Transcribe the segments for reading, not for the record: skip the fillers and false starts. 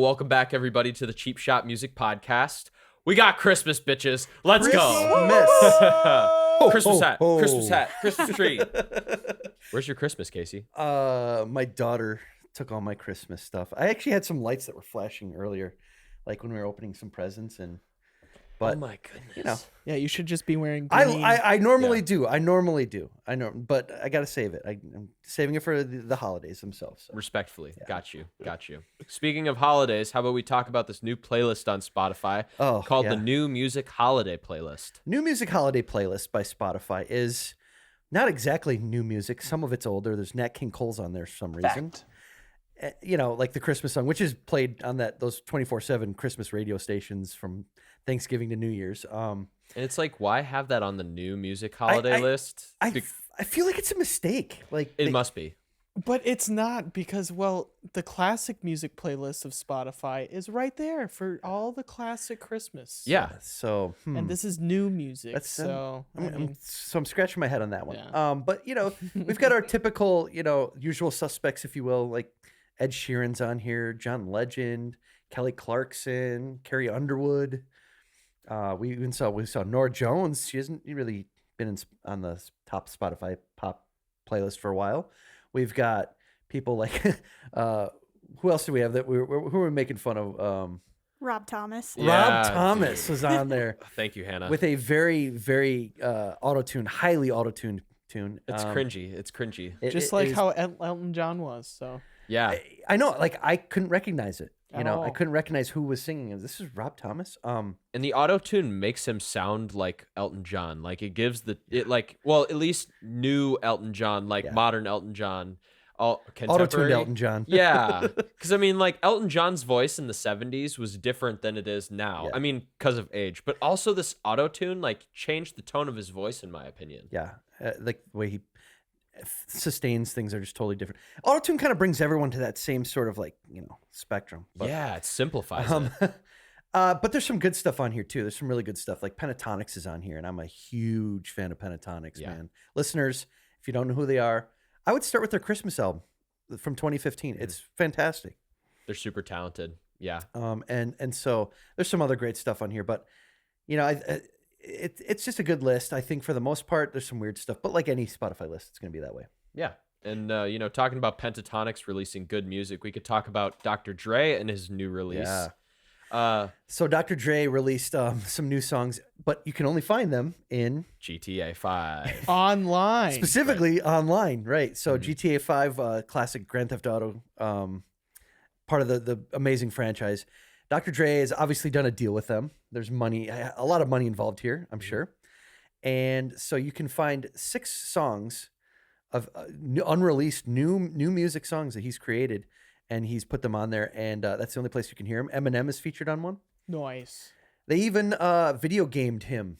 welcome back everybody to the Cheap Shot Music Podcast. We got Christmas, bitches. Let's go. Christmas hat, Christmas hat, Christmas tree. Where's your Christmas, Casey? My daughter took all my Christmas stuff. I actually had some lights that were flashing earlier, like when we were opening some presents But, oh my goodness. You know, yeah, you should just be wearing green. I normally do. I normally do. I know, but I got to save it. I'm saving it for the holidays themselves. So. Respectfully. Yeah. Got you. Speaking of holidays, how about we talk about this new playlist on Spotify called the New Music Holiday Playlist. New Music Holiday Playlist by Spotify is not exactly new music. Some of it's older. There's Nat King Cole's on there for some reason. You know, like the Christmas song, which is played on those 24/7 Christmas radio stations from Thanksgiving to New Year's. And it's like, why have that on the new music holiday list? I feel like it's a mistake. Like it must be. But it's not because, well, the classic music playlist of Spotify is right there for all the classic Christmas. Yeah. So, and this is new music. So I'm scratching my head on that one. Yeah. But you know, we've got our typical, usual suspects, if you will, like Ed Sheeran's on here, John Legend, Kelly Clarkson, Carrie Underwood. We saw Norah Jones. She hasn't really been on the top Spotify pop playlist for a while. We've got people like who else do we have that who are we making fun of? Rob Thomas. Rob Thomas was on there. Thank you, Hannah. With a very, very highly auto-tuned tune. It's cringy. It's cringy. Just like how Elton John was. So yeah, I know. Like I couldn't recognize it. I I couldn't recognize who was singing. This is Rob Thomas. And the auto-tune makes him sound like Elton John. Like it gives at least new Elton John, modern Elton John, auto-tuned Elton John. Yeah, because I mean, like Elton John's voice in the '70s was different than it is now. Yeah. I mean, because of age, but also this auto-tune changed the tone of his voice, in my opinion. Yeah, like the way he sustains things are just totally different. Auto-tune kind of brings everyone to that same sort of spectrum. But, yeah, it simplifies it. But there's some good stuff on here too. There's some really good stuff. Like Pentatonics is on here, and I'm a huge fan of Pentatonics, man. Listeners, if you don't know who they are, I would start with their Christmas album from 2015. It's fantastic. They're super talented. Yeah. And so there's some other great stuff on here, but it's just a good list. I think for the most part, there's some weird stuff, but like any Spotify list, it's going to be that way. Yeah. And, talking about Pentatonics releasing good music, we could talk about Dr. Dre and his new release. Yeah. So Dr. Dre released some new songs, but you can only find them in GTA 5. Online. Specifically online, right. So GTA 5, classic Grand Theft Auto, part of the amazing franchise. Dr. Dre has obviously done a deal with them. There's a lot of money involved here, I'm sure. And so you can find 6 songs of unreleased new music songs that he's created, and he's put them on there. And that's the only place you can hear him. Eminem is featured on one. Nice. They even video gamed him.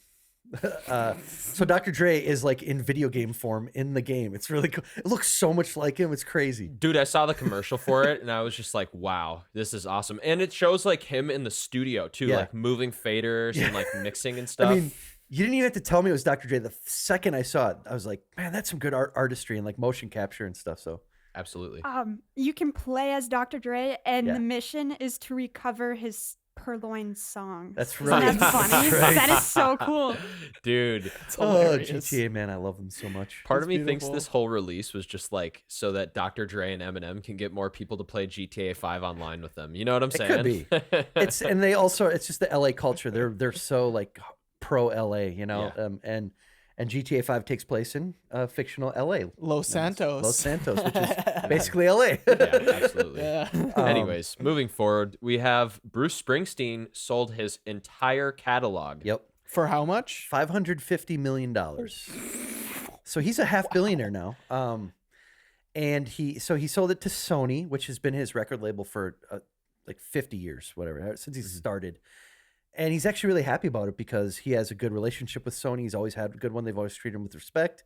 So Dr. Dre is like in video game form in the game. It's really cool. It looks so much like him. It's crazy. Dude, I saw the commercial for it and I was just like, wow, this is awesome. And it shows like him in the studio too, like moving faders and like mixing and stuff. I mean, you didn't even have to tell me it was Dr. Dre. The second I saw it, I was like, man, that's some good artistry and like motion capture and stuff. So absolutely. You can play as Dr. Dre, and the mission is to recover his Purloined song. That's right. Isn't that funny? Right. That is so cool. Dude. GTA, man. I love them so much. Part of me thinks this whole release was just like so that Dr. Dre and Eminem can get more people to play GTA 5 online with them. You know what I'm saying? It could be. It's just the LA culture. They're so like pro LA, and GTA 5 takes place in fictional LA. Los Santos, which is basically LA. Yeah, absolutely. Yeah. Anyways, moving forward, we have Bruce Springsteen sold his entire catalog. Yep. For how much? $550 million. So he's a half billionaire now. And he sold it to Sony, which has been his record label for like 50 years, whatever, since he started. And he's actually really happy about it because he has a good relationship with Sony. He's always had a good one. They've always treated him with respect.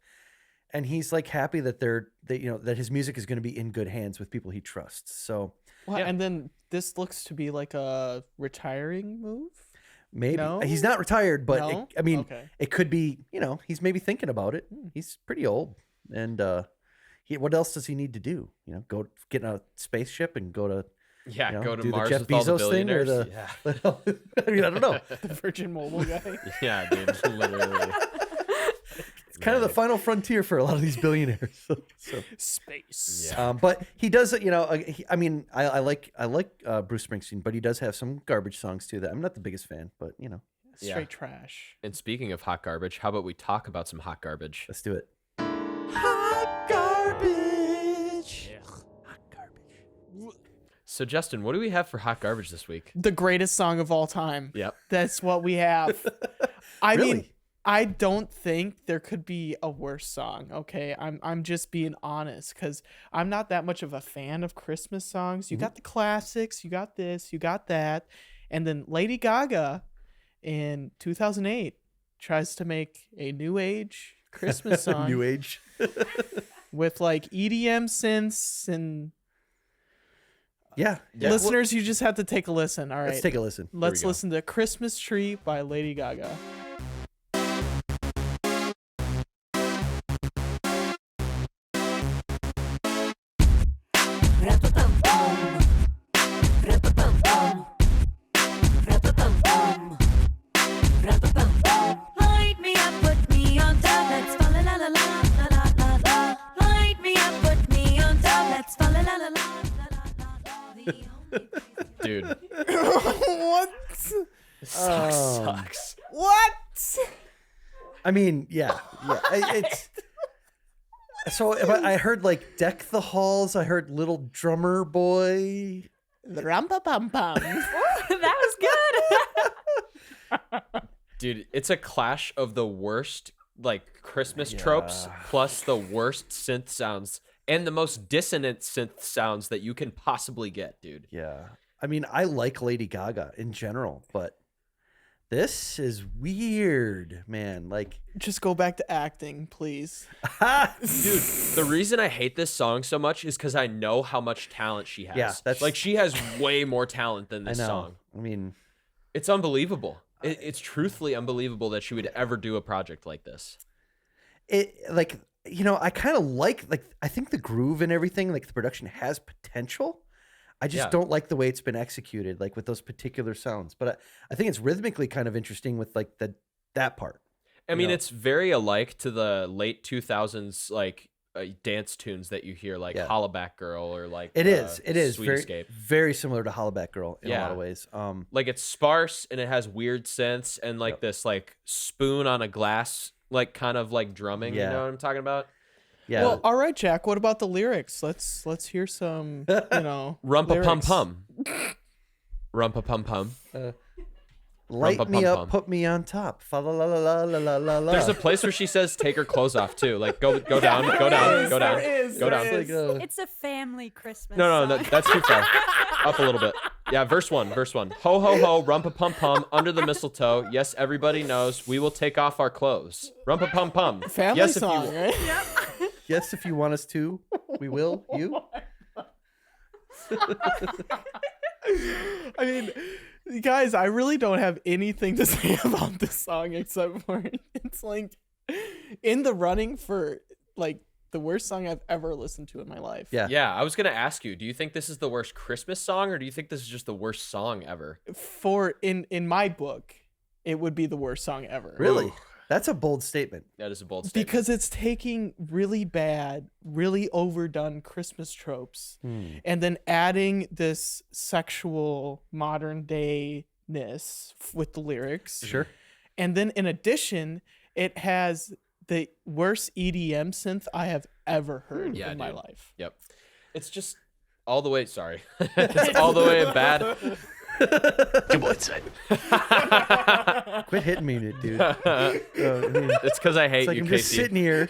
And he's like happy that that his music is going to be in good hands with people he trusts. So, and then this looks to be like a retiring move. Maybe no? He's not retired, but no? It could be. He's maybe thinking about it. He's pretty old, and what else does he need to do? Go get in a spaceship and go to Yeah, You know, go to do Mars the Jeff with all the Bezos thing or billionaires. the. I mean, I don't know. The Virgin Mobile guy. Yeah, dude, literally. It's kind of the final frontier for a lot of these billionaires. So. Space. Yeah. But he does, I mean, I like Bruce Springsteen, but he does have some garbage songs too that I'm not the biggest fan, but Straight trash. And speaking of hot garbage, how about we talk about some hot garbage? let's do it. Hot garbage. Hot garbage. So, Justin, what do we have for hot garbage this week? The greatest song of all time. Yep. That's what we have. I mean, Really? I don't think there could be a worse song. Okay, I'm just being honest because I'm not that much of a fan of Christmas songs. You got the classics, you got this, you got that, and then Lady Gaga in 2008 tries to make a new age Christmas song New age. with like EDM synths and Yeah. listeners. You just have to take a listen. All right, Let's take a listen. Let's go. listen to Christmas Tree by Lady Gaga. Light me up, put me on top, let's fall la la la la la la la. Light me up, put me on top, let's fall la la la la la la la. The only Dude, What? this song sucks. What? I mean, yeah. It's so. I heard like "Deck the Halls." I heard "Little Drummer Boy." Ram-pa-pam-pam. That was good. Dude, it's a clash of the worst like Christmas tropes plus the worst synth sounds and the most dissonant synth sounds that you can possibly get, dude. Yeah. I mean, I like Lady Gaga in general, but this is weird, man. Like, Just go back to acting, please. Dude, the reason I hate this song so much is because I know how much talent she has. Yeah, that's- like she has way more talent than I this know. song. I mean, It's unbelievable. It's truthfully unbelievable that she would ever do a project like this. I kind of like I think the groove and everything, like the production has potential. I just Yeah. don't like the way it's been executed, like with those particular sounds. But I think it's rhythmically kind of interesting with like that part. I mean, know? it's very alike to the late 2000s like dance tunes that you hear, like Yeah. Hollaback Girl or like It is Sweet very Escape. very similar to Hollaback Girl in a lot Yeah. of ways. Like it's sparse and it has weird synths and like Yep. this like spoon on a glass like kind of like drumming. Yeah. You know what I'm talking about? Yeah. Well, all right, Jack. What about the lyrics? Let's hear some. Rumpa pum lyrics. pum. Rumpa pum pum. Light me Rumpa-pum-pum. up, put me on top. Fa la la la la la la la. There's a place where she says take her clothes off too. Like go down, go down, go down, go down. Like, It's a family Christmas. No, song. that's too far. Up a little bit. Yeah, verse one. Ho ho ho, rumpa pum pum, under the mistletoe. Yes, everybody knows we will take off our clothes. Rumpa pum pum. Family yes, song, if you. right? yes, if you want us to, we will. You. I mean, guys, I really don't have anything to say about this song except for it's like in the running for like the worst song I've ever listened to in my life. Yeah. Yeah, I was gonna ask you. Do you think this is the worst Christmas song, or do you think this is just the worst song ever? For in my book, it would be the worst song ever. Really? Ooh. That's a bold statement. That is a bold statement. Because it's taking really bad, really overdone Christmas tropes and then adding this sexual modern day-ness with the lyrics. Sure. And then in addition, it has the worst EDM synth I have ever heard Yeah, in my dude. life. Yep. It's just all the way. Sorry, it's all the way bad. Come on, son. Quit hitting me, dude. I mean, It's because I hate it's like you, I'm just Casey. sitting here.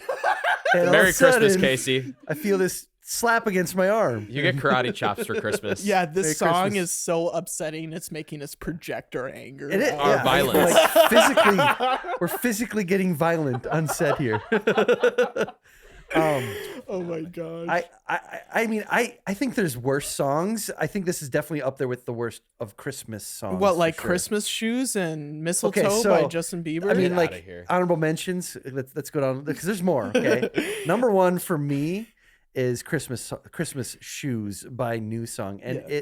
And all of Merry a sudden, Christmas, Casey. I feel this slap against my arm. You get karate chops for Christmas. Yeah, this Merry song Christmas. is so upsetting. It's making us project our anger. It is, out. Our yeah, violence. Like physically, we're physically getting violent on set here. Oh my gosh. I mean, I think there's worse songs. I think this is definitely up there with the worst of Christmas songs. What, for like sure. Christmas Shoes and Mistletoe Okay, by so, Justin Bieber? I mean, Get like outta here. honorable mentions. Let's go down because there's more. Okay, number one for me is Christmas Shoes by New Song, and Yeah.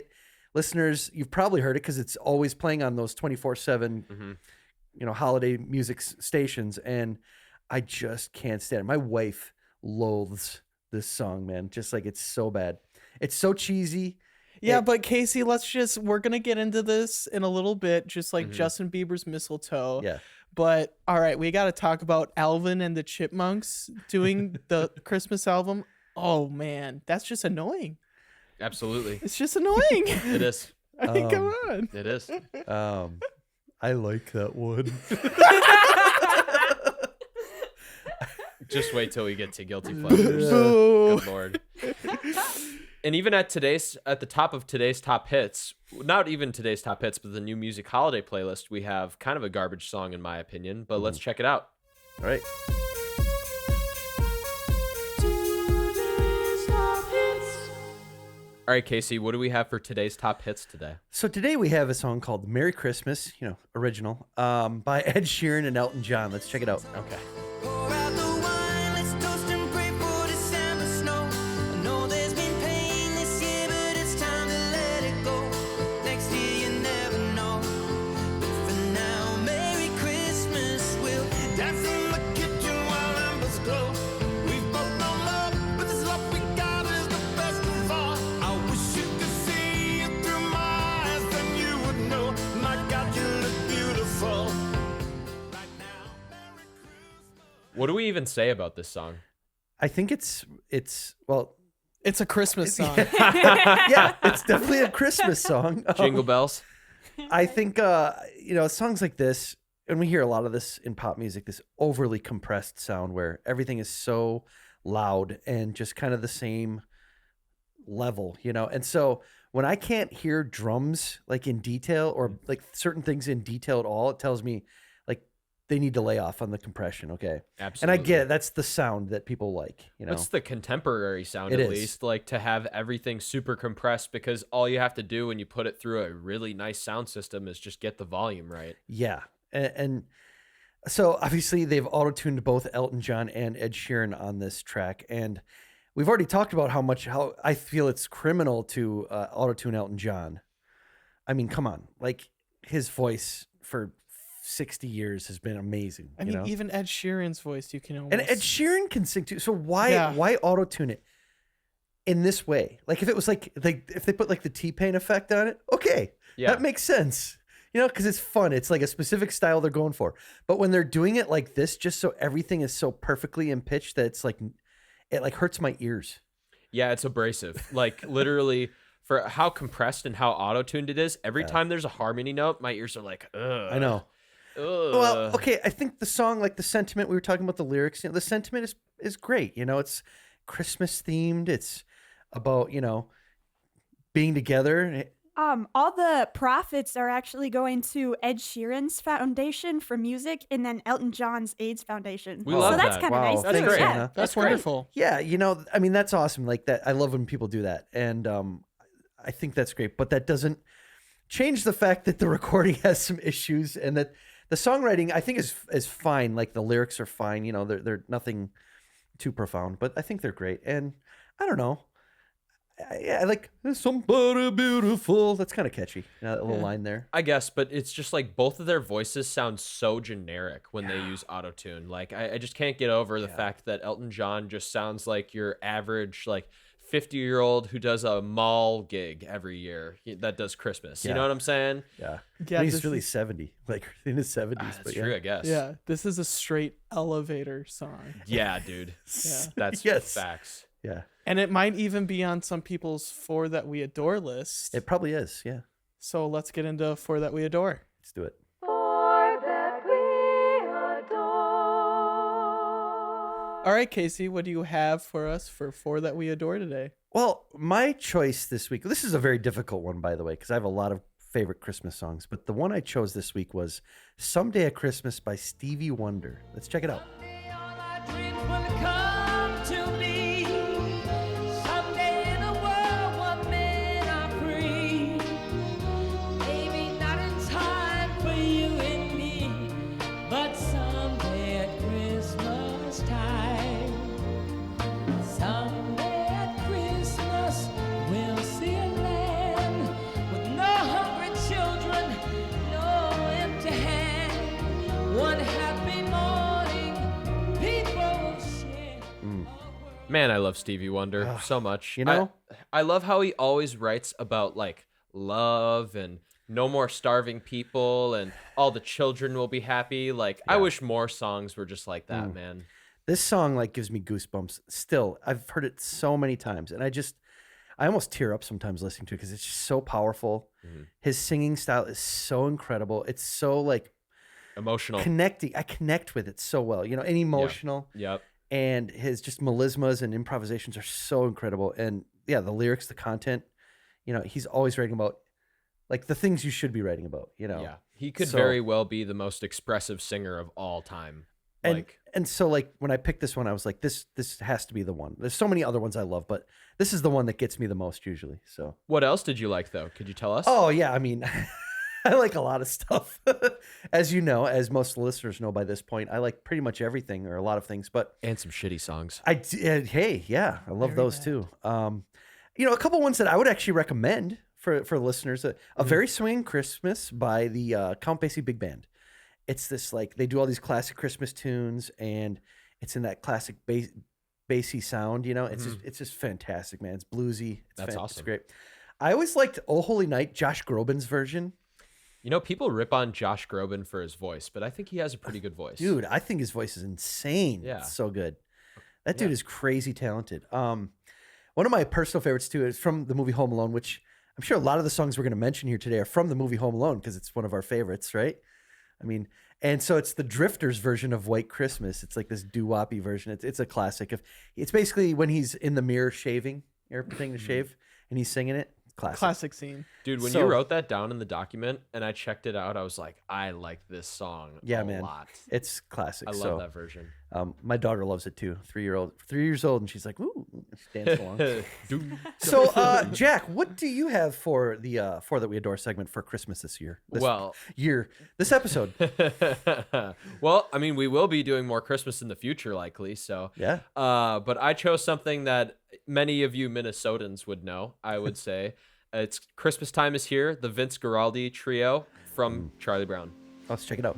listeners, you've probably heard it because it's always playing on those 24/7, holiday music stations. And I just can't stand it. My wife loathes this song, man. Just like, it's so bad. It's so cheesy. Yeah, but Casey, we're going to get into this in a little bit, just like Justin Bieber's Mistletoe. Yeah. But all right, we got to talk about Alvin and the Chipmunks doing the Christmas album. Oh man, that's just annoying. Absolutely. It's just annoying. It is. I mean, come on. It is. I like that one. Just wait till we get to Guilty Pleasures. Boo. Good Lord. And even at the top of today's top hits, not even today's top hits, but the new music holiday playlist, we have kind of a garbage song in my opinion, but let's check it out. All right. All right, Casey, what do we have for today's top hits today? So today we have a song called Merry Christmas, original, by Ed Sheeran and Elton John. Let's check it out. Okay. Pour out the wine, let's toast and pray for December snow. I know there's been pain this year, but it's time to let it go. Next year you never know. But for now, Merry Christmas. We'll dance in the kitchen while embers glow. We've both known love, but this love we got is the best of all. I wish you could see it through my eyes, then you would know. My God, you look beautiful. Right now, Merry Christmas. What do we even say about this song? I think it's It's a Christmas song. yeah, it's definitely a Christmas song. Jingle bells? I think, songs like this, and we hear a lot of this in pop music, this overly compressed sound where everything is so loud and just kind of the same level, And so when I can't hear drums like in detail or like certain things in detail at all, it tells me like they need to lay off on the compression. Okay. Absolutely. And I get it. That's the sound that people like, It's the contemporary sound, It at is. least, like to have everything super compressed, because all you have to do when you put it through a really nice sound system is just get the volume right. Yeah. And so obviously they've auto-tuned both Elton John and Ed Sheeran on this track. And we've already talked about how I feel it's criminal to auto-tune Elton John. I mean, come on. Like, his voice for 60 years has been amazing. I mean, even Ed Sheeran's voice, you can almost... And Ed Sheeran can sing too. So why auto-tune it in this way? Like, if it was like if they put like the T-Pain effect on it, okay. Yeah. That makes sense. Because it's fun. It's like a specific style they're going for. But when they're doing it like this, just so everything is so perfectly in pitch that it's like, it like hurts my ears. Yeah, it's abrasive. Like, literally, for how compressed and how auto-tuned it is, every time there's a harmony note, my ears are like, ugh. I know. Ugh. Well, okay. I think the song, like the sentiment, we were talking about the lyrics, the sentiment is great. It's Christmas themed. It's about, being together. All the profits are actually going to Ed Sheeran's foundation for music and then Elton John's AIDS Foundation. We love so that's that. kind of Wow. nice. That's too. great. Yeah. Anna. That's great. wonderful. Yeah, I mean, that's awesome. Like that. I love when people do that. And I think that's great. But that doesn't change the fact that the recording has some issues and that the songwriting, I think, is fine. Like the lyrics are fine. They're nothing too profound, but I think they're great. And I don't know. I like somebody beautiful. That's kind of catchy. That little line there. I guess, but it's just like both of their voices sound so generic when they use autotune. Like, I just can't get over the fact that Elton John just sounds like your average, like, 50-year-old who does a mall gig every year that does Christmas. You Yeah. know what I'm saying? Yeah. Yeah, And he's this really is- 70, like in his 70s. That's but true, I guess. Yeah, this is a straight elevator song. Yeah, dude. Yeah. That's Yes. facts. Yeah. And it might even be on some people's For That We Adore list. It probably is. Yeah. So let's get into For That We Adore. Let's do it. All right, Casey, what do you have for us For That We Adore today? Well, my choice this week, this is a very difficult one, by the way, because I have a lot of favorite Christmas songs. But the one I chose this week was Someday at Christmas by Stevie Wonder. Let's check it out. All our dreams will come to be. Someday in a world where men are free. Maybe not in time for you and me, but someday at Christmas time. Someday at Christmas we'll see a land with Man, I love Stevie Wonder so much. You know? I love how he always writes about like love and no more starving people and all the children will be happy. Like I wish more songs were just like that, man. This song like gives me goosebumps. Still, I've heard it so many times, and I almost tear up sometimes listening to it because it's just so powerful. His singing style is so incredible. It's so like Emotional. connecting. I connect with it so well, and emotional. Yep. And his just melismas and improvisations are so incredible. And yeah, the lyrics, the content, he's always writing about like the things you should be writing about, Yeah. He could So- very well be the most expressive singer of all time. And so like when I picked this one, I was like, this has to be the one. There's so many other ones I love, but this is the one that gets me the most usually. So What else did you like though? Could you tell us? oh yeah, I mean I like a lot of stuff. As you know, as most listeners know by this point, I like pretty much everything or a lot of things, but And some shitty songs. hey, yeah, I love those too. A couple ones that I would actually recommend for listeners. A Very Swinging Christmas by the Count Basie Big Band. It's this like they do all these classic Christmas tunes, and it's in that classic bassy sound. It's just fantastic, man. It's bluesy. It's awesome. It's great. I always liked "Oh Holy Night," Josh Groban's version. People rip on Josh Groban for his voice, but I think he has a pretty good voice. Dude, I think his voice is insane. Yeah. It's so good. That dude is crazy talented. One of my personal favorites too is from the movie Home Alone, which I'm sure a lot of the songs we're going to mention here today are from the movie Home Alone because it's one of our favorites, right? I mean, and so it's the Drifters version of White Christmas. It's like this doo-woppy version. It's a classic. It's basically when he's in the mirror shaving, pretending to shave, and he's singing it. Classic scene. Dude, when So- you wrote that down in the document and I checked it out, I was like, I like this song a lot. It's classic. I love that version. My daughter loves it too. 3 years old, and she's like, "Ooh," she dances along. Dude. So, Jack, what do you have for the For That We Adore segment for Christmas this year? This episode. Well, I mean, we will be doing more Christmas in the future, likely. So, Yeah. But I chose something that many of you Minnesotans would know, I would say. It's Christmas Time is Here, the Vince Guaraldi trio from Charlie Brown. Let's check it out.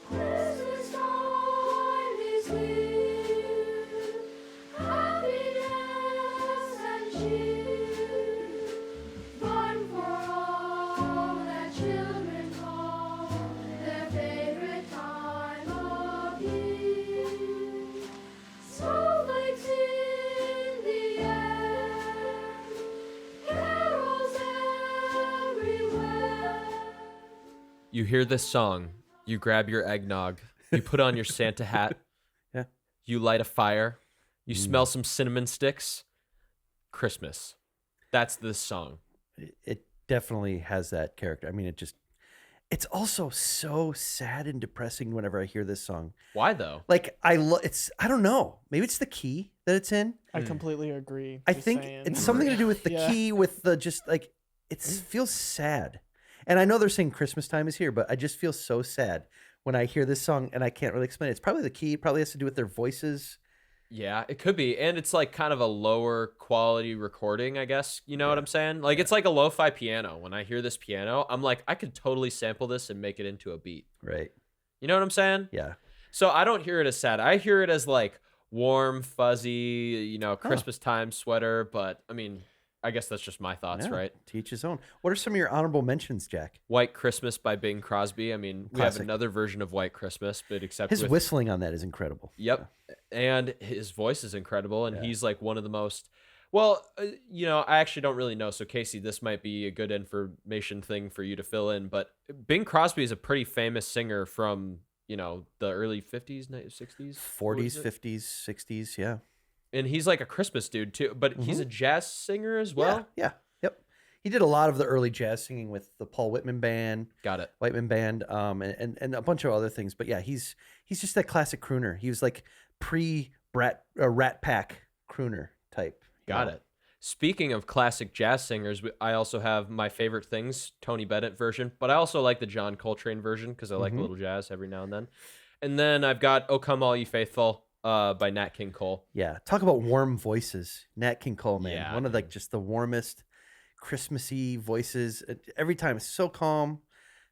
Christmas time is here, happiness and cheer, fun for all that children call their favorite time of year. Snowflakes in the air, carols everywhere. You hear this song, you grab your eggnog, you put on your Santa hat, Yeah. you light a fire, you smell some cinnamon sticks. Christmas. That's this song. It definitely has that character. I mean, it's also so sad and depressing whenever I hear this song. Why though? Like I don't know. Maybe it's the key that it's in. I completely agree. I Just think saying. it's something to do with the Yeah. key, with the just like it feels sad. And I know they're saying Christmas time is here, but I just feel so sad when I hear this song, and I can't really explain it. It's probably the key. It probably has to do with their voices. Yeah, it could be. And it's like kind of a lower quality recording, I guess. You know what I'm saying? Like it's like a lo-fi piano. When I hear this piano, I'm like, I could totally sample this and make it into a beat. Right. You know what I'm saying? Yeah. So I don't hear it as sad. I hear it as like warm, fuzzy, Christmas time sweater. But I mean, I guess that's just my thoughts, Yeah, right? to each his own. What are some of your honorable mentions, Jack? White Christmas by Bing Crosby. I mean, we have Classic. another version of White Christmas, but except His with whistling on that is incredible. Yep. And his voice is incredible. And he's like one of the most, well, I actually don't really know. So Casey, this might be a good information thing for you to fill in, but Bing Crosby is a pretty famous singer from, the early 50s, 60s, 40s, 50s, 60s, yeah. And he's like a Christmas dude too, but he's a jazz singer as well. Yeah. Yep. He did a lot of the early jazz singing with the Paul Whitman Band. Got it. Whitman Band, and a bunch of other things. But yeah, he's just that classic crooner. He was like Rat Pack crooner type. Got it. Speaking of classic jazz singers, I also have my favorite things, Tony Bennett version, but I also like the John Coltrane version because I like a little jazz every now and then. And then I've got "O Come All You Faithful" by Nat King Cole. Yeah, talk about warm voices. Nat King Cole, man, Yeah, one of like just the warmest Christmassy voices. Every time it's so calm,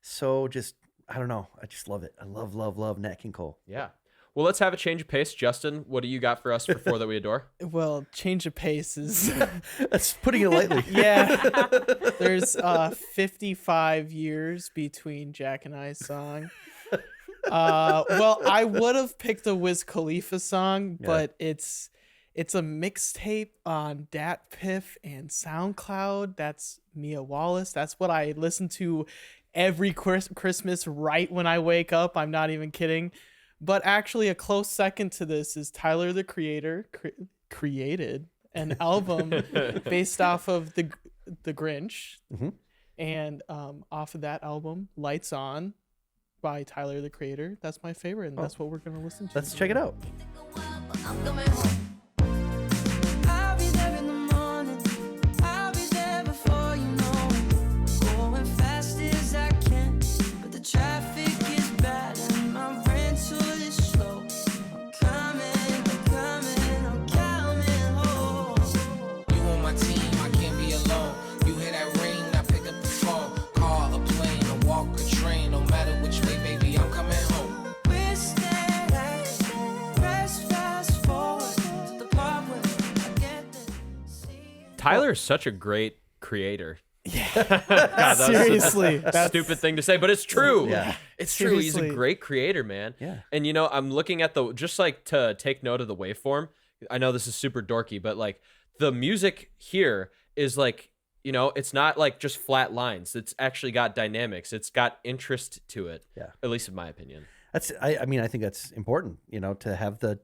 so just I don't know. I just love it. I love Nat King Cole. Yeah. Well, let's have a change of pace. Justin, what do you got for us for Four That We Adore? Well, change of pace is That's putting it lightly. yeah. There's 55 years between Jack and I's song. Well, I would have picked a Wiz Khalifa song, but it's a mixtape on Dat Piff and SoundCloud. That's Mia Wallace. That's what I listen to every Christmas right when I wake up. I'm not even kidding. But actually, a close second to this is Tyler, the Creator, created an album based off of the Grinch. And off of that album, Lights On by Tyler, the Creator. That's my favorite, and that's what we're going to listen to. Let's check it out. I'm coming home. I'll be there in the morning. I'll be there before you know it. Going fast as I can, but the traffic is bad and my rental is slow. I'm coming home. You on my team, I can't be alone. You hear that ring, I pick up the phone. Car, a plane, a walk, a train. No matter which way, baby, I'm coming home. Wish that I could press fast forward to the part where I get to see. Tyler is such a great creator. Seriously. That's a stupid thing to say, but it's true. Yeah. It's true. He's a Seriously. great creator, man. Yeah. And I'm looking at just like to take note of the waveform. I know this is super dorky, but like the music here is like, it's not like just flat lines. It's actually got dynamics. It's got interest to it. Yeah. At least in my opinion. I mean, I think that's important, to have the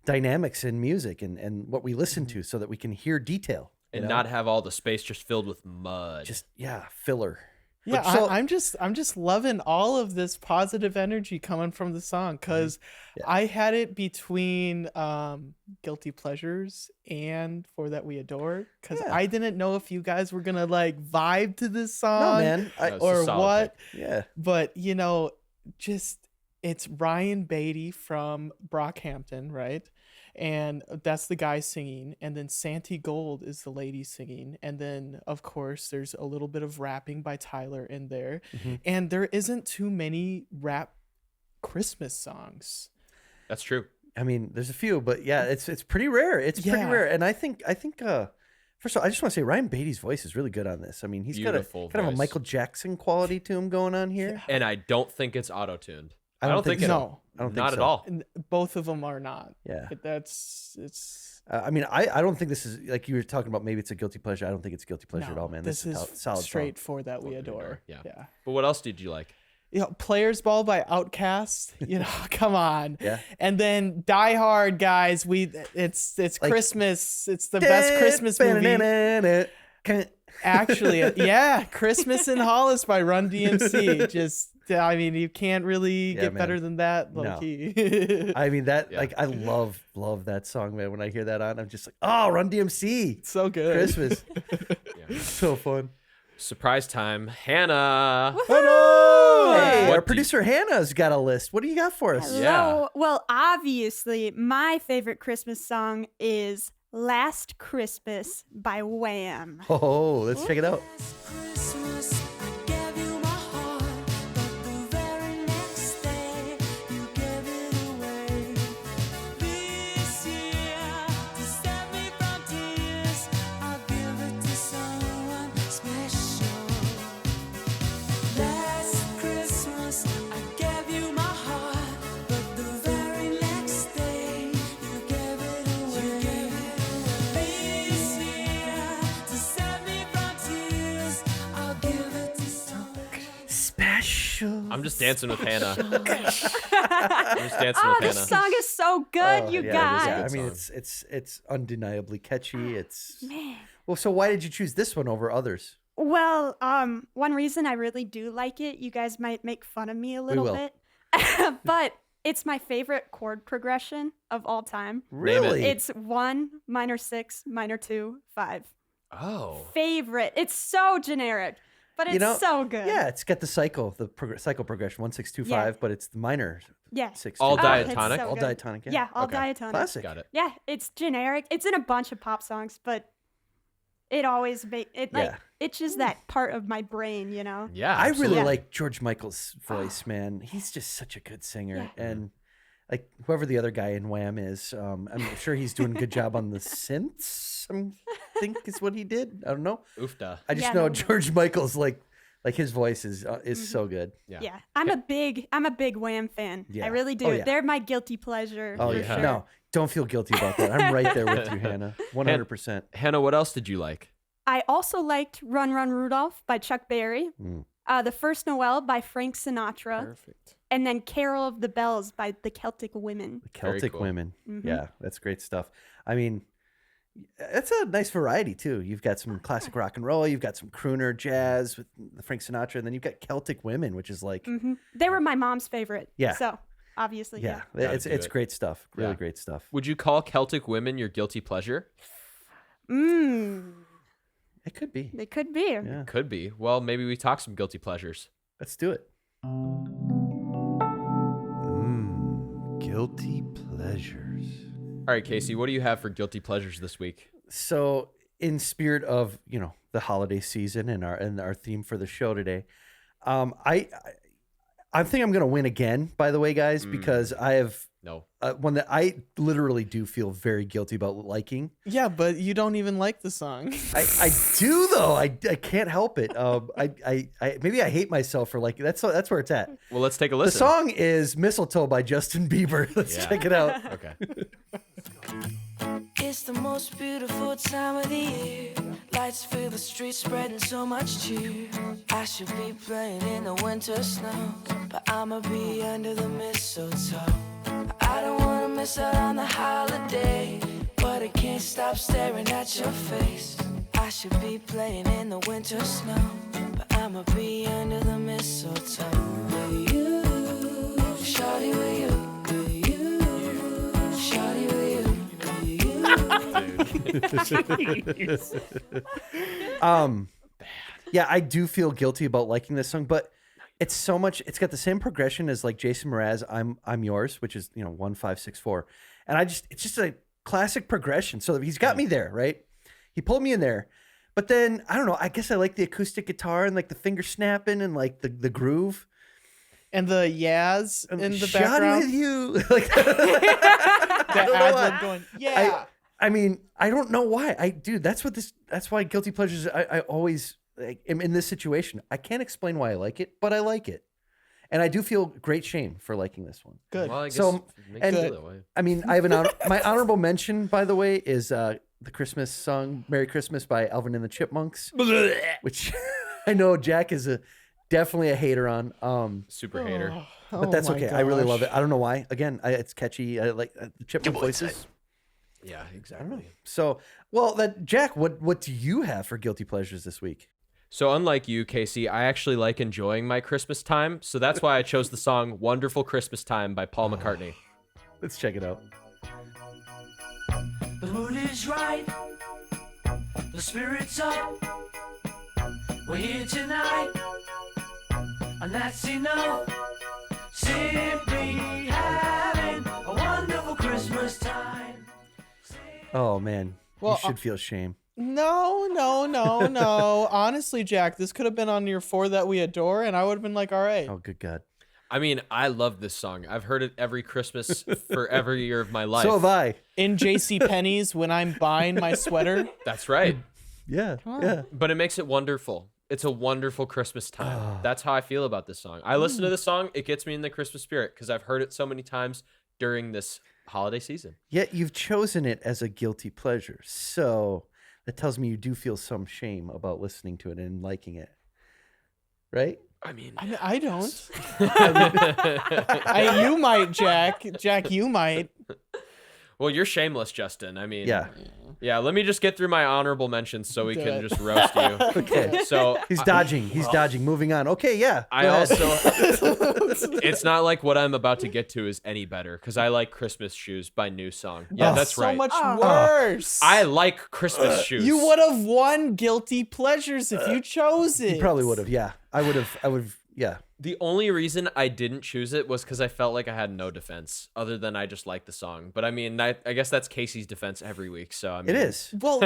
dynamics in music and what we listen to so that we can hear detail. And not have all the space just filled with mud. Just, filler. Yeah, But so- I'm just loving all of this positive energy coming from the song because I had it between Guilty Pleasures and For That We Adore because I didn't know if you guys were gonna like vibe to this song No, man. No, it's a or solid what. pick. Yeah. But it's Ryan Beatty from Brockhampton, right? And that's the guy singing, and then Santi Gold is the lady singing, and then of course there's a little bit of rapping by Tyler in there, and there isn't too many rap Christmas songs. That's true. I mean, there's a few, but it's pretty rare. It's pretty rare. And I think first of all, I just want to say Ryan Beatty's voice is really good on this. I mean, he's Beautiful got kind of a voice. Michael Jackson quality to him going on here. And I don't think it's auto-tuned. I don't think it- so. No, I don't think not so. at all. and both of them are not. Yeah. It's I mean, I don't think this is like you were talking about. Maybe it's a guilty pleasure. I don't think it's a guilty pleasure at all, man. This is a solid straight song. For That We Adore. Yeah. Yeah. But what else did you like? Players Ball by Outkast. Come on. Yeah. And then Die Hard, guys. It's Like- Christmas. It's the best Christmas movie. Actually, yeah, Christmas in Hollis by Run DMC. I mean, you can't really Yeah, get man. better than that, No. low-key. I mean that Yeah. like I love that song, man. When I hear that on, I'm just like, oh, Run DMC, So good. Christmas, Yeah. so fun. Surprise time. Hannah. Hey, What our do producer Hannah's got a list. What do you got for us? Hello. Yeah. Well, obviously, my favorite Christmas song is Last Christmas by Wham. Oh, let's check it out. Last Christmas, I gave you my heart, but the very next day, you gave it away. This year, to save me from tears, I'll give it to someone special. Last Christmas, I gave you my heart, but the very next day, you gave it away. This year, to save me from tears, I'll give it to someone Special. I'm just dancing with Hannah. I'm just dancing Oh, with this Hannah. song is so good, you yeah, it is guys. Yeah, I good mean song. it's undeniably catchy. It's Man. well. So why did you choose this one over others? Well, one reason I really do like it, you guys might make fun of me a little will. bit, but it's my favorite chord progression of all time. Really? It's 1, minor 6, minor 2, 5. Oh. Favorite. It's so generic, but it's so good. Yeah, it's got the cycle, cycle progression 1 6 2 Yeah. 5, but it's the minor Yeah. 6 All 2, diatonic? it's so all good. diatonic. Yeah, Yeah, all Okay. diatonic. classic. Got it. Yeah, it's generic. It's in a bunch of pop songs, but it always Yeah. itches that part of my brain, you know. Yeah. I really absolutely. like George Michael's voice, man. He's just such a good singer, Yeah. and like whoever the other guy in Wham is. I'm sure he's doing a good job on the synths. I think is what he did. I don't know. Oofda. I just Yeah, know no. George Michael's like his voice is so good. Yeah. I'm a big Wham fan. Yeah. I really do. Oh, yeah. They're my guilty pleasure. Oh for yeah. sure. No, don't feel guilty about that. I'm right there with you, Hannah. 100%. Hannah, what else did you like? I also liked Run Run Rudolph by Chuck Berry. The First Noel by Frank Sinatra. Perfect. And then Carol of the Bells by the Celtic Women. The Very Celtic cool. women. Mm-hmm. Yeah, that's great stuff. I mean, it's a nice variety too. You've got some classic rock and roll, you've got some crooner jazz with the Frank Sinatra, and then you've got Celtic women, which is like They were my mom's favorite. Yeah. So obviously, yeah, Gotta it's do it. great stuff. Really Yeah. great stuff. Would you call Celtic women your guilty pleasure? It could be. They could be. Yeah. Could be. Well, maybe we talk some guilty pleasures. Let's do it. Guilty pleasures. All right, Casey, what do you have for guilty pleasures this week? So, in spirit of the holiday season and our theme for the show today, I think I'm gonna win again. By the way, guys, because I have No. one that I literally do feel very guilty about liking. Yeah, but you don't even like the song. I do though. I can't help it. I maybe I hate myself for liking. That's where it's at. Well, let's take a The listen. song is "Mistletoe" by Justin Bieber. Let's Yeah. check it out. Okay. It's the most beautiful time of the year. Lights fill the streets, spreading so much cheer. I should be playing in the winter snow, but I'ma be under the mistletoe. I don't wanna miss out on the holiday, but I can't stop staring at your face. I should be playing in the winter snow, but I'ma be under the mistletoe. With you, shawty with you. With you, shawty with you. Yeah, I do feel guilty about liking this song, but it's so much. It's got the same progression as like Jason Mraz, "I'm Yours," which is 1-5-6-4, and it's just a classic progression. So he's got me there, right? He pulled me in there, but then I don't know. I guess I like the acoustic guitar and like the finger snapping and like the groove. And the Yaz in the Shot background. with you, like That know ad why. lib going, yeah. I mean, I don't know why. That's why guilty pleasures. I always am in this situation. I can't explain why I like it, but I like it, and I do feel great shame for liking this one. Good. Well, I guess So, it makes and- you feel that way. I mean, I have my honorable mention, by the way, is the Christmas song "Merry Christmas" by Alvin and the Chipmunks, which I know Jack is definitely a hater on. Super hater. But that's my okay. I really love gosh. it. I don't know why. Again, it's catchy. I like the chipmunk voices. Yeah, exactly. So, Jack, what do you have for guilty pleasures this week? So unlike you, Casey, I actually like enjoying my Christmas time. So that's why I chose the song "Wonderful Christmas Time" by Paul McCartney. Let's check it out. The mood is right, the spirit's up. We're here tonight, and that's enough. Simply having a wonderful Christmas time. Oh man, Well, you should feel shame. No. Honestly, Jack, this could have been on your "For That We Adore," and I would have been like, all right. Oh, good God. I mean, I love this song. I've heard it every Christmas for every year of my life. So have I. In J.C. Penney's when I'm buying my sweater. That's right. Yeah, yeah. But it makes it wonderful. It's a wonderful Christmas time. That's how I feel about this song. I listen to the song, it gets me in the Christmas spirit because I've heard it so many times during this holiday season. Yet you've chosen it as a guilty pleasure. So that tells me you do feel some shame about listening to it and liking it. Right? I mean, I don't. You might, Jack. Jack, you might. well, you're shameless, Justin. I mean, Yeah. let me just get through my honorable mentions so we Do can it. just roast you. Okay. So He's dodging. He's dodging. Moving on. Okay, yeah. I Go ahead. also, it's not like what I'm about to get to is any better because I like Christmas Shoes by New Song. Yeah, that's so right. much worse. I like Christmas shoes. You would have won guilty pleasures if you chose it. You probably would have. Yeah. I would have. Yeah. The only reason I didn't choose it was because I felt like I had no defense other than I just like the song. But I mean, I guess that's Casey's defense every week. So I mean, It is. Well,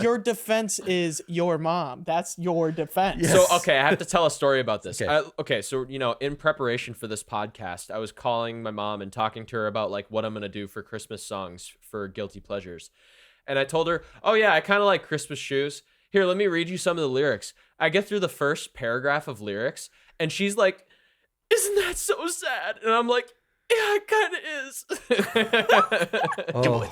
your defense is your mom. That's your defense. Yes. So, okay, I have to tell a story about this. Okay. Okay, so, in preparation for this podcast, I was calling my mom and talking to her about, like, what I'm going to do for Christmas songs for Guilty Pleasures. And I told her, oh, yeah, I kind of like Christmas shoes. Here, let me read you some of the lyrics. I get through the first paragraph of lyrics, and she's like, isn't that so sad? And I'm like, yeah, it kind of is. Oh.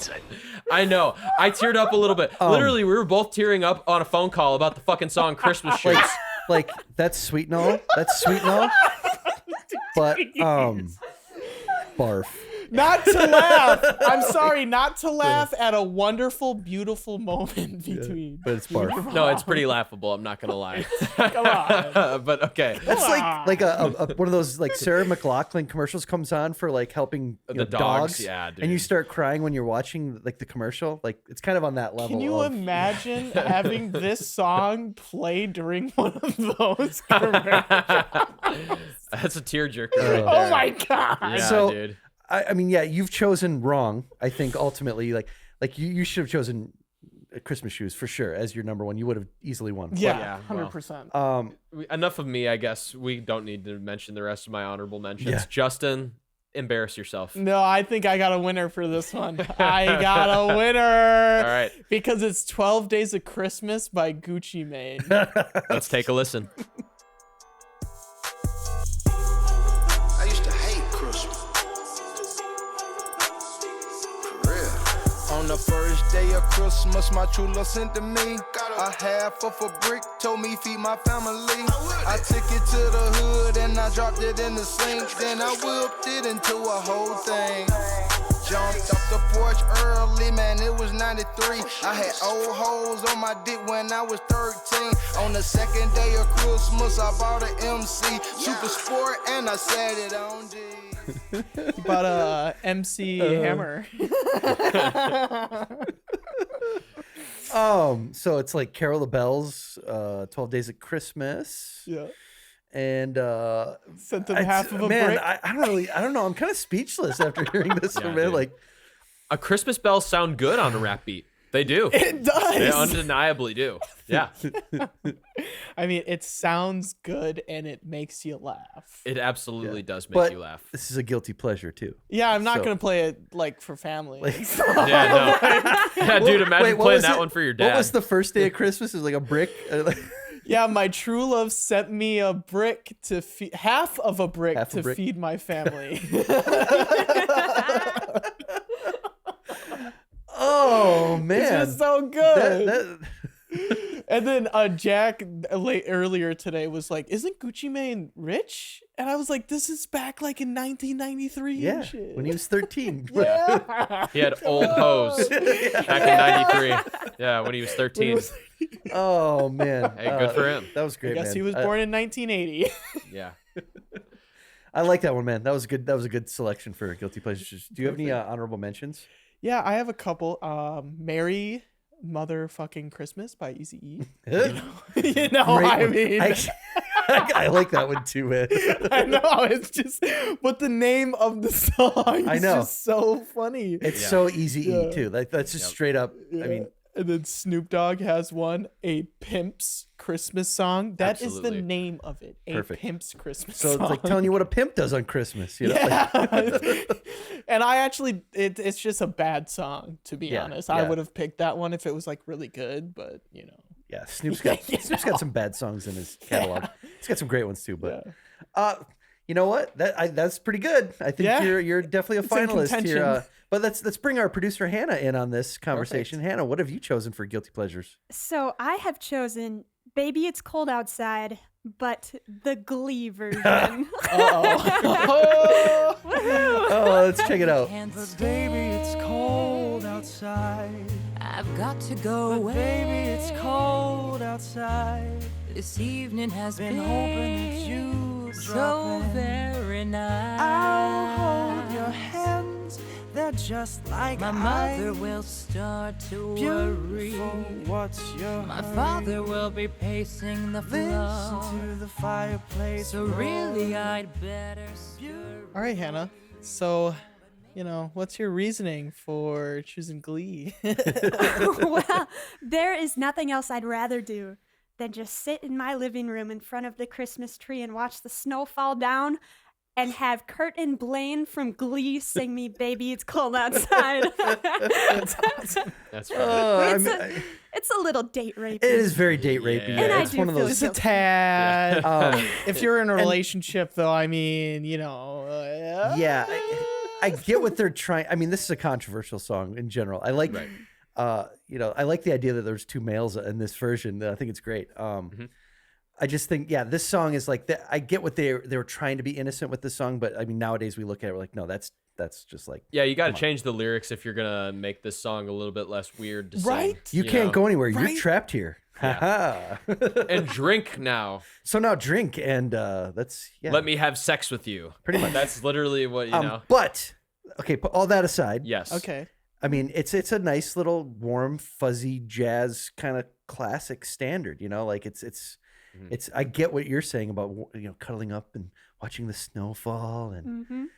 I know. I teared up a little bit. Literally, we were both tearing up on a phone call about the fucking song Christmas Shoes. Like that's sweet and all. That's sweet and all. But barf. Not to laugh. I'm sorry, not to laugh at a wonderful, beautiful moment between. But it's barf. No, it's pretty laughable. I'm not gonna lie. Come on. But okay. That's like a one of those like Sarah McLachlan commercials comes on for like helping The dogs. Yeah, dude. and you start crying when you're watching like the commercial. Like it's kind of on that level. Can you imagine having this song play during one of those commercials? That's a tearjerker right there. Oh my god. Yeah, So- dude. I mean, yeah, you've chosen wrong. I think ultimately, like you should have chosen Christmas Shoes for sure as your number one. You would have easily won. Yeah, well, 100%. Enough of me, I guess. We don't need to mention the rest of my honorable mentions. Yeah. Justin, embarrass yourself. No, I think I got a winner for this one. I got a winner. All right, Because it's 12 Days of Christmas by Gucci Mane. let's take a listen. I used to hate Christmas. For real. On the first day of Christmas, my true love sent to me a half of a brick, told me feed my family. I took it to the hood and I dropped it in the sink. Then I whipped it into a whole thing. Jumped off the porch early, man, it was 93. I had old holes on my dick when I was 13. On the second day of Christmas, I bought an MC Super Sport and I set it on G. You bought a MC Hammer. So it's like Carol the Bells, 12 Days of Christmas. Yeah. And Sent them half of a man, brick. I don't know. I'm kind of speechless after hearing this Yeah, one, man. dude. Like, A Christmas bells sound good on a rap beat. They do. It does. They undeniably do. Yeah. I mean, it sounds good and it makes you laugh. It absolutely does make but you laugh. this is a guilty pleasure too. Yeah, I'm not So- gonna play it like for family. Yeah, no. Yeah, dude, imagine Wait, what playing was that it? one for your dad. What was the first day of Christmas? It was like a brick. Yeah, my true love sent me a brick to feed, half of a brick Half a to brick. feed my family. Oh man, It's just so good. That- And then Jack earlier today was like, "Isn't Gucci Mane rich?" And I was like, "This is back like in 1993 yeah, and shit." when he was 13. Yeah. He had old hose back in 93. Yeah, when he was 13. Oh man, Hey, good for him. That was I great. guess man. he was born in 1980. Yeah. I like that one, man. That was good. That was a good selection for guilty pleasures. Do you have any honorable mentions? Yeah, I have a couple. Merry Motherfucking Christmas by Eazy-E. Great I one. mean, I like that one too, man. I know it's just, but the name of the song is know. just so funny. It's Yeah. so easy to Yeah. eat too. That's just Yep. straight up. I mean, And then Snoop Dogg has one, a Pimp's Christmas song. That is Absolutely. the name of it. A Perfect. Pimp's Christmas so song. it's like telling you what a pimp does on Christmas. You know? Yeah. And I actually, it's just a bad song, to be Yeah, honest. I yeah. would have picked that one if it was like really good, but Yeah, Snoop's got some bad songs in his catalog. He's got some great ones too. But you know what? That's pretty good. I think Yeah. you're definitely a It's in finalist here. contention. But let's bring our producer Hannah in on this conversation. Hannah, what have you chosen for guilty pleasures? So I have chosen Baby It's Cold Outside, but the Glee version. Uh-oh. Oh, let's check it out. But Baby, it's cold outside. I've got to go away. Baby, it's cold outside. This evening has Been hoping that you'd so drop in. very nice. I'll hold your hands, they're just like My mother will start to worry. What's your My hurry? father will be pacing the Listen floor. to the fireplace. So really, I'd better scurry. All right, Hannah. So, what's your reasoning for choosing Glee? Well, there is nothing else I'd rather do than just sit in my living room in front of the Christmas tree and watch the snow fall down and have Kurt and Blaine from Glee sing me Baby It's Cold Outside. That's right. It's a little date rapey. It is very date rapey. Yeah. And I It's do one of feel those. Just a tad. If you're in a and- relationship, though, I mean, Yeah, I get what they're trying. I mean, this is a controversial song in general. I like, Right. I like the idea that there's two males in this version. I think it's great. I just think, this song is like that. I get what they were trying to be innocent with this song, but I mean, nowadays we look at it, we're like, no, that's just like, Yeah, you got to change the lyrics if you're gonna make this song a little bit less weird to sing. Right? you know? can't go anywhere. Right? You're trapped here. Yeah. And drink now. So now drink, and that's Let me have sex with you. Pretty much. That's literally what you know. But okay, put all that aside. Yes. Okay. I mean, it's a nice little warm, fuzzy jazz kind of classic standard. Like it's I get what you're saying about cuddling up and watching the snow fall, and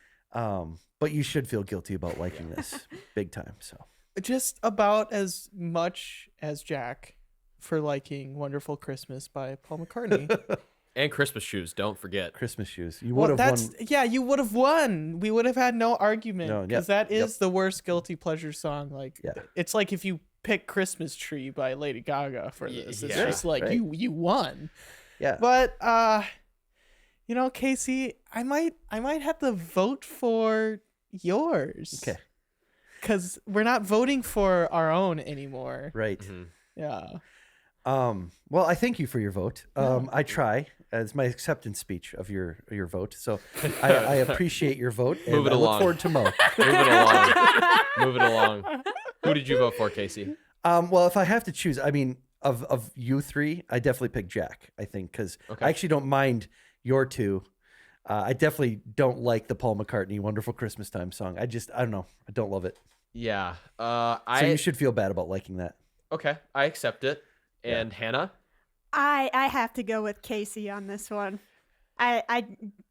but you should feel guilty about liking this big time. So Just about as much as Jack for liking Wonderful Christmas by Paul McCartney. And Christmas shoes. Don't forget. Christmas shoes, you would have won. Yeah, you would have won. We would have had no argument No, because yep, that is the worst guilty pleasure song. Like, Yeah. it's like if you pick Christmas Tree by Lady Gaga for this. It's yeah, just like right. you won. Yeah, But Casey, I might have to vote for yours. okay, Because we're not voting for our own anymore. right. Yeah. Well, I thank you for your vote. I try as my acceptance speech of your vote. So I appreciate your vote. And Move it I look along. forward to Mo. Move it along. Move it along. Who did you vote for, Casey? Well, if I have to choose, I mean, of you three, I definitely pick Jack. I think because I actually don't mind your two. I definitely don't like the Paul McCartney "Wonderful Christmas Time" song. I don't know. I don't love it. Yeah. So you should feel bad about liking that. Okay. I accept it. And Hannah? I have to go with Casey on this one. I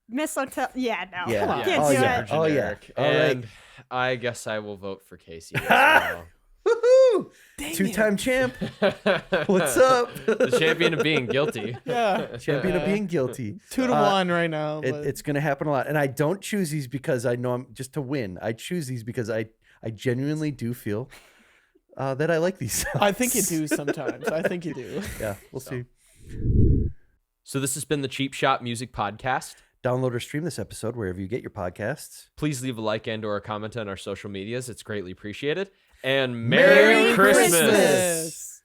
mistletoe. Yeah, no. Yeah. Can't Yeah, do yeah. it. Oh, yeah. Generic. All right. And I guess I will vote for Casey as well. Woohoo! Two-time champ. What's up? The champion of being guilty. Yeah. Champion of being guilty. 2-1 right now. It, but- it's going to happen a lot. And I don't choose these because I know I'm just to win. I choose these because I genuinely do feel that I like these songs. I think you do sometimes. I think you do. Yeah, we'll see. So this has been the Cheap Shot Music Podcast. Download or stream this episode wherever you get your podcasts. Please leave a like and or a comment on our social medias. It's greatly appreciated. And Merry Merry Christmas! Christmas!